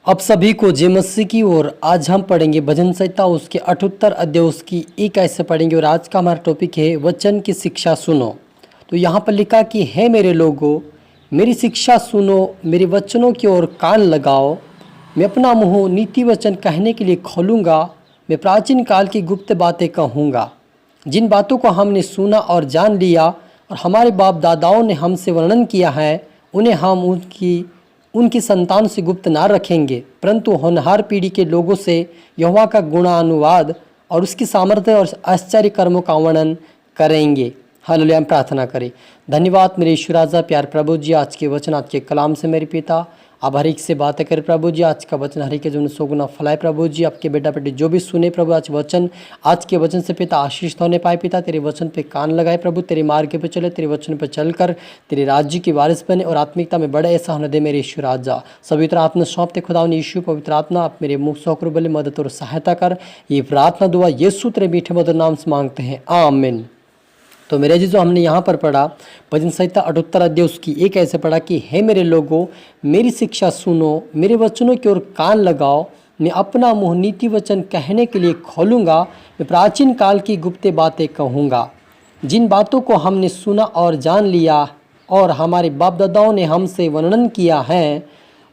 अब सभी को जय मसीह की ओर। आज हम पढ़ेंगे भजन संहिता उसके 78 अध्याय उसकी एक ऐसे पढ़ेंगे। और आज का हमारा टॉपिक है वचन की शिक्षा सुनो। तो यहाँ पर लिखा कि हे मेरे लोगों, मेरी शिक्षा सुनो, मेरे वचनों की ओर कान लगाओ। मैं अपना मुंह नीति वचन कहने के लिए खोलूँगा। मैं प्राचीन काल की गुप्त बातें कहूँगा, जिन बातों को हमने सुना और जान लिया और हमारे बाप दादाओं ने हमसे वर्णन किया है, उन्हें हम उनकी संतान से गुप्त ना रखेंगे, परंतु होनहार पीढ़ी के लोगों से यहोवा का गुणानुवाद और उसकी सामर्थ्य और आश्चर्य कर्मों का वर्णन करेंगे। हालेलुया। हम प्रार्थना करें। धन्यवाद मेरे ईश्वर राजा, प्यार प्रभु जी, आज के वचन आज के कलाम से मेरे पिता आप हर एक से बातें करें प्रभु जी। आज का वचन हर एक के जीवन में 100 गुना फैलाए प्रभु जी। आपके बेटा बेटी जो भी सुने प्रभु आज के वचन से पिता आशीष होने पाए पिता। तेरे वचन पे कान लगाए प्रभु, तेरे मार्ग पे चले, तेरे वचन पे चलकर तेरे राज्य की वारिस बने और आत्मिकता में बड़े ऐसा होने दे मेरे ईश्वर राजा। पवित्र आत्मा सौंपते खुदा यीशु, पवित्र आत्मा आप मेरे मुख से होकर बोले, मदद और सहायता कर। ये प्रार्थना दुआ यीशु तेरे मीठे मधुर नाम से मांगते हैं, आमीन। तो मेरे जी जो हमने यहाँ पर पढ़ा भजन संहिता 78 अध्याय उसकी एक ऐसे पढ़ा कि हे मेरे लोगों, मेरी शिक्षा सुनो, मेरे वचनों की ओर कान लगाओ। मैं अपना मुंह नीति वचन कहने के लिए खोलूँगा। मैं प्राचीन काल की गुप्त बातें कहूँगा, जिन बातों को हमने सुना और जान लिया और हमारे बाप दादाओं ने हमसे वर्णन किया है,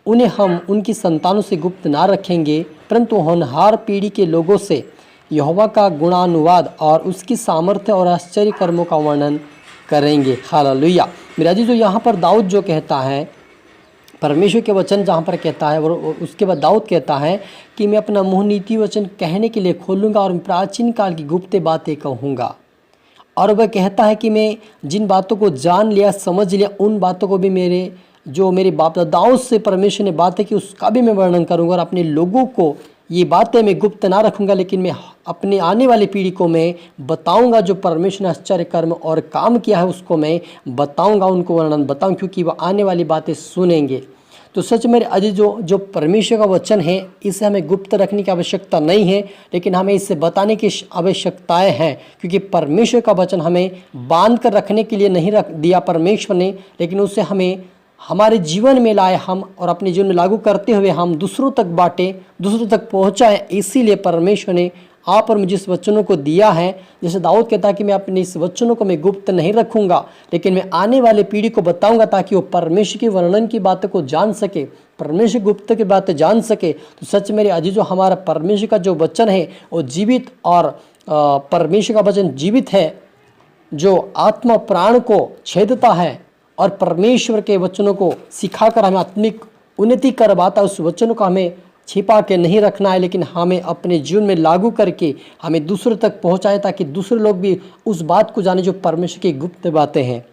उन्हें हम उनकी संतानों से गुप्त ना रखेंगे, परंतु होनहार पीढ़ी के लोगों से यहोवा का गुणानुवाद और उसकी सामर्थ्य और आश्चर्य कर्मों का वर्णन करेंगे। हालेलुया। मेरा जी जो यहाँ पर दाऊद जो कहता है, परमेश्वर के वचन जहाँ पर कहता है, और उसके बाद दाऊद कहता है कि मैं अपना मुंह नीति वचन कहने के लिए खोलूँगा और प्राचीन काल की गुप्त बातें कहूँगा। और वह कहता है कि मैं जिन बातों को जान लिया समझ लिया, उन बातों को भी मेरे बाप दादाओं से परमेश्वर ने बातें की उसका भी मैं वर्णन करूँगा। और अपने लोगों को ये बातें मैं गुप्त ना रखूँगा, लेकिन मैं अपने आने वाली पीढ़ी को मैं बताऊँगा। जो परमेश्वर ने आश्चर्य कर्म और काम किया है उसको मैं बताऊँगा, उनको वर्णन बताऊँ, क्योंकि वह आने वाली बातें सुनेंगे। तो सच मेरे अजीज जो परमेश्वर का वचन है, इसे हमें गुप्त रखने की आवश्यकता नहीं है, लेकिन हमें इसे बताने की आवश्यकताएं हैं। क्योंकि परमेश्वर का वचन हमें बांध कर रखने के लिए नहीं रख दिया परमेश्वर ने, लेकिन उसे हमें हमारे जीवन में लाए हम और अपने जीवन में लागू करते हुए हम दूसरों तक बांटें, दूसरों तक पहुँचाएँ। इसीलिए परमेश्वर ने आप और मुझे इस वचनों को दिया है। जैसे दाऊद कहता है कि मैं अपने इस वचनों को मैं गुप्त नहीं रखूँगा, लेकिन मैं आने वाले पीढ़ी को बताऊँगा, ताकि वो परमेश्वर के वर्णन की बातों को जान सके, परमेश्वर गुप्त की बातें जान सके। तो सच मेरे अजीजों, हमारा परमेश्वर का जो वचन है वो जीवित और परमेश्वर का वचन जीवित है, जो आत्मा प्राण को छेदता है और परमेश्वर के वचनों को सिखाकर हमें आत्मिक उन्नति करवाता है। उस वचनों को हमें छिपा के नहीं रखना है, लेकिन हमें अपने जीवन में लागू करके हमें दूसरों तक पहुंचाएं, ताकि दूसरे लोग भी उस बात को जाने जो परमेश्वर की गुप्त बातें हैं।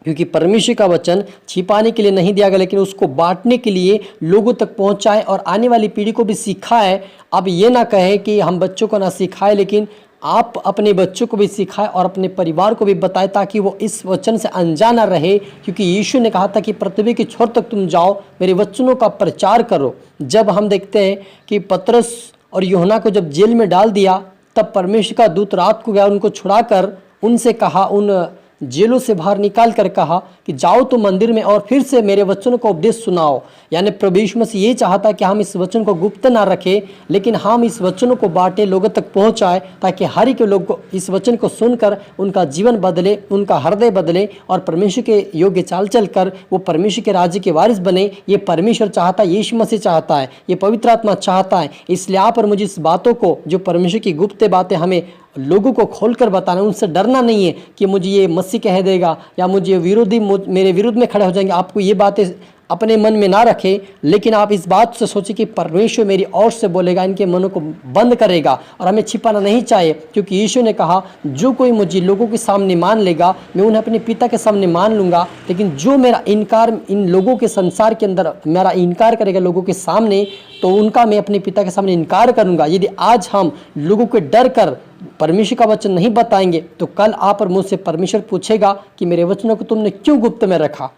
क्योंकि परमेश्वर का वचन छिपाने के लिए नहीं दिया गया, लेकिन उसको बांटने के लिए लोगों तक पहुंचाए और आने वाली पीढ़ी को भी सिखाए। अब ये ना कहें कि हम बच्चों को ना सिखाए, लेकिन आप अपने बच्चों को भी सिखाएं और अपने परिवार को भी बताएं, ताकि वो इस वचन से अनजान ना रहे। क्योंकि यीशु ने कहा था कि पृथ्वी के छोर तक तुम जाओ, मेरे वचनों का प्रचार करो। जब हम देखते हैं कि पतरस और यूहन्ना को जब जेल में डाल दिया, तब परमेश्वर का दूत रात को गया, उनको छुड़ाकर उनसे कहा, उन जेलों से बाहर निकाल कर कहा कि जाओ तो मंदिर में और फिर से मेरे वचनों को उपदेश सुनाओ। यानी प्रभु यीशु मसीह ये चाहता कि हम इस वचन को गुप्त ना रखें, लेकिन हम इस वचनों को बांटे, लोगों तक पहुंचाए, ताकि हर एक लोग को इस वचन को सुनकर उनका जीवन बदले, उनका हृदय बदले और परमेश्वर के योग्य चाल चल कर वो परमेश्वर के राज्य के वारिस बने। ये परमेश्वर चाहता है, यीशु मसीह चाहता है, ये पवित्र आत्मा चाहता है। इसलिए आप और मुझे इस बातों को, जो परमेश्वर की गुप्त बातें हमें लोगों को खोलकर बताना, उनसे डरना नहीं है कि मुझे ये मसीह कह देगा या मुझे विरोधी मेरे विरुद्ध में खड़े हो जाएंगे। आपको ये बातें अपने मन में ना रखें, लेकिन आप इस बात से सोचें कि परमेश्वर मेरी ओर से बोलेगा, इनके मनों को बंद करेगा। और हमें छिपाना नहीं चाहिए, क्योंकि यीशु ने कहा, जो कोई मुझे लोगों के सामने मान लेगा, मैं उन्हें अपने पिता के सामने मान लूँगा। लेकिन जो मेरा इनकार इन लोगों के संसार के अंदर मेरा इनकार करेगा लोगों के सामने, तो उनका मैं अपने पिता के सामने इनकार करूँगा। यदि आज हम लोगों को डर कर परमेश्वर का वचन नहीं बताएंगे, तो कल आप और मुझसे परमेश्वर पूछेगा कि मेरे वचनों को तुमने क्यों गुप्त में रखा।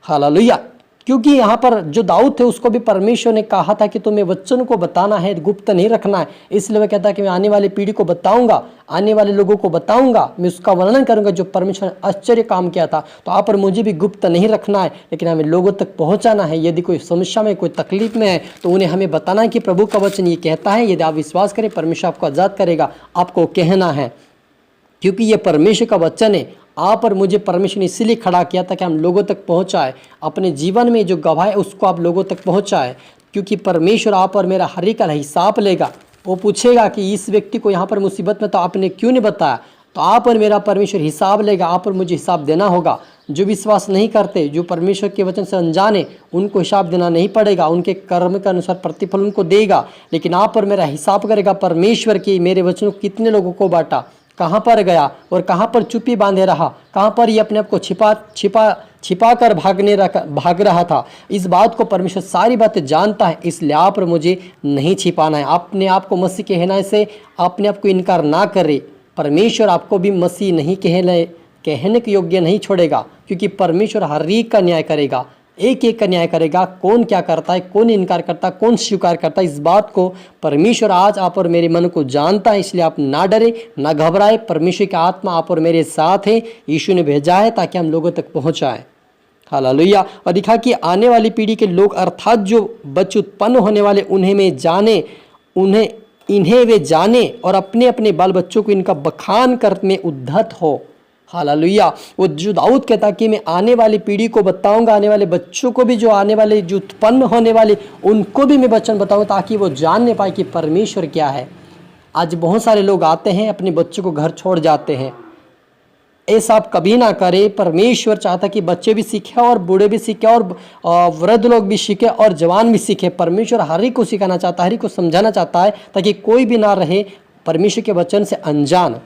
हालेलुया। क्योंकि यहाँ पर जो दाऊद थे उसको भी परमेश्वर ने कहा था कि तुम्हें वचन को बताना है, गुप्त नहीं रखना है। इसलिए वह कहता है कि मैं आने वाली पीढ़ी को बताऊंगा, आने वाले लोगों को बताऊंगा, मैं उसका वर्णन करूंगा जो परमेश्वर ने आश्चर्य काम किया था। तो आप पर मुझे भी गुप्त नहीं रखना है, लेकिन हमें लोगों तक पहुंचाना है। यदि कोई समस्या में, कोई तकलीफ में है तो उन्हें हमें बताना है कि प्रभु का वचन ये कहता है। यदि आप विश्वास करें, परमेश्वर आपको आज़ाद करेगा। आपको कहना है, क्योंकि ये परमेश्वर का वचन है। आप और मुझे परमेश्वर ने इसीलिए खड़ा किया था कि हम लोगों तक पहुंचाए, अपने जीवन में जो गवाह है उसको आप लोगों तक पहुंचाए। क्योंकि परमेश्वर आप और मेरा हर एक का हिसाब लेगा। वो पूछेगा कि इस व्यक्ति को यहाँ पर मुसीबत में तो आपने क्यों नहीं बताया। तो आप और मेरा परमेश्वर हिसाब लेगा, आप और मुझे हिसाब देना होगा। जो विश्वास नहीं करते, जो परमेश्वर के वचन से अनजाने, उनको हिसाब देना नहीं पड़ेगा। उनके कर्म के अनुसार प्रतिफल उनको देगा। लेकिन आप और मेरा हिसाब करेगा परमेश्वर की, मेरे वचनों को कितने लोगों को बांटा, कहाँ पर गया और कहाँ पर चुप्पी बांधे रहा, कहाँ पर ये अपने आप को छिपा कर भाग रहा था। इस बात को परमेश्वर सारी बातें जानता है। इसलिए आप और मुझे नहीं छिपाना है। अपने आप को मसीह कहने से अपने आप को इनकार ना करे। परमेश्वर आपको भी मसीह नहीं कहने के योग्य नहीं छोड़ेगा, क्योंकि परमेश्वर हर एक का न्याय करेगा, एक एक का न्याय करेगा। कौन क्या करता है, कौन इनकार करता है, कौन स्वीकार करता है, इस बात को परमेश्वर आज आप और मेरे मन को जानता है। इसलिए आप ना डरे, ना घबराए। परमेश्वर की आत्मा आप और मेरे साथ है। यीशु ने भेजा है ताकि हम लोगों तक पहुंचाए। हालेलुया। और दिखा कि आने वाली पीढ़ी के लोग, अर्थात जो बच्चे उत्पन्न होने वाले, इन्हें वे जाने और अपने अपने बाल बच्चों को इनका बखान कर में उद्धत हो। हालेलुया। वो जो दाऊद कहता कि मैं आने वाली पीढ़ी को बताऊंगा, आने वाले बच्चों को भी, जो आने वाले, जो उत्पन्न होने वाले, उनको भी मैं वचन बताऊंगा, ताकि वो जानने पाए कि परमेश्वर क्या है। आज बहुत सारे लोग आते हैं, अपने बच्चों को घर छोड़ जाते हैं। ऐसा आप कभी ना करें। परमेश्वर चाहता कि बच्चे भी सीखे और बूढ़े भी सीखे और वृद्ध लोग भी सीखे और जवान भी सीखे। परमेश्वर हर एक को सिखाना चाहता है, हर एक को समझाना चाहता है, ताकि कोई भी ना रहे परमेश्वर के वचन से अनजान।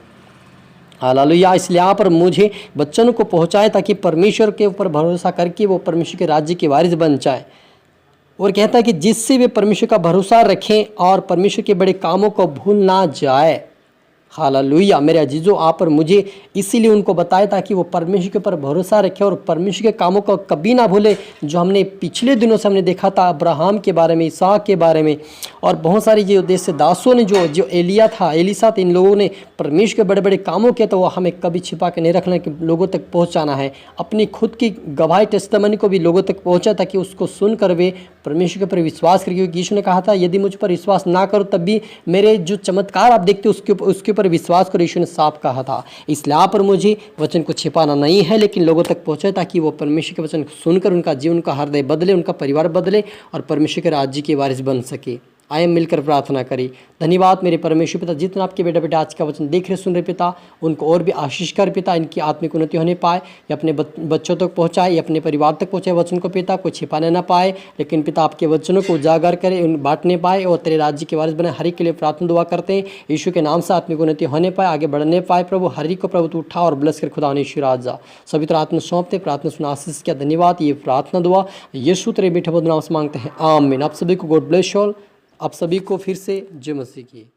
हालेलुया। इसलिए आप और मुझे वचन को पहुंचाए, ताकि परमेश्वर के ऊपर भरोसा करके वो परमेश्वर के राज्य के वारिस बन जाए। और कहता है कि जिससे वे परमेश्वर का भरोसा रखें और परमेश्वर के बड़े कामों को भूल ना जाए। हालेलुया। मेरे अजीजों, आप और मुझे इसीलिए उनको बताया ताकि वो परमेश्वर के ऊपर भरोसा रखे और परमेश्वर के कामों को कभी ना भूले। जो हमने पिछले दिनों से हमने देखा था, अब्राहम के बारे में, इसहाक के बारे में, और बहुत सारी जो देश से दासों ने, जो एलिया था, एलीसा था, इन लोगों ने परमेश्वर के बड़े बड़े कामों किए। तो वो हमें कभी छिपा के नहीं रखना, कि लोगों तक पहुँचाना है। अपनी खुद की गवाही, टेस्टिमनी को भी लोगों तक पहुँचा, ताकि उसको सुनकर वे परमेश्वर के ऊपर विश्वास करें। क्योंकि यीशु ने कहा था, यदि मुझ पर विश्वास ना करो तब भी मेरे जो चमत्कार आप देखते हो उसके ऊपर विश्वास करो। यीशु ने साफ कहा था। इसलिए आप और मुझे वचन को छिपाना नहीं है, लेकिन लोगों तक पहुंचे, ताकि वो परमेश्वर के वचन सुनकर उनका जीवन, उनका हृदय बदले, उनका परिवार बदले और परमेश्वर के राज्य के वारिस बन सके। आइए मिलकर प्रार्थना करें। धन्यवाद मेरे परमेश्वर पिता, जितना आपके बेटा बेटा आज का वचन देख रहे, सुन रहे पिता, उनको और भी आशीष कर पिता, इनकी आत्मिक उन्नति होने पाए। ये अपने बच्चों तक पहुँचाए, ये अपने परिवार तक पहुँचाए वचन को पिता, कोई छिपाने ना पाए, लेकिन पिता आपके वचनों को उजागर करे, उन बांटने पाए और तेरे राज्य के वारिस बने। हर एक के लिए प्रार्थना दुआ करते हैं, यीशु के नाम से आत्मिक उन्नति होने पाए, आगे बढ़ने पाए। प्रभु हर एक को प्रभु तू उठा और ब्लेस कर खुदा ने राजा सभी तरह आत्मा सौंपते, प्रार्थना सुना आशीष किया। धन्यवाद। ये प्रार्थना दुआ यीशु तेरे मीठे नाम से मांगते हैं, आमीन। आप सभी को गॉड ब्लेस यू ऑल। आप सभी को फिर से जय मसीह की।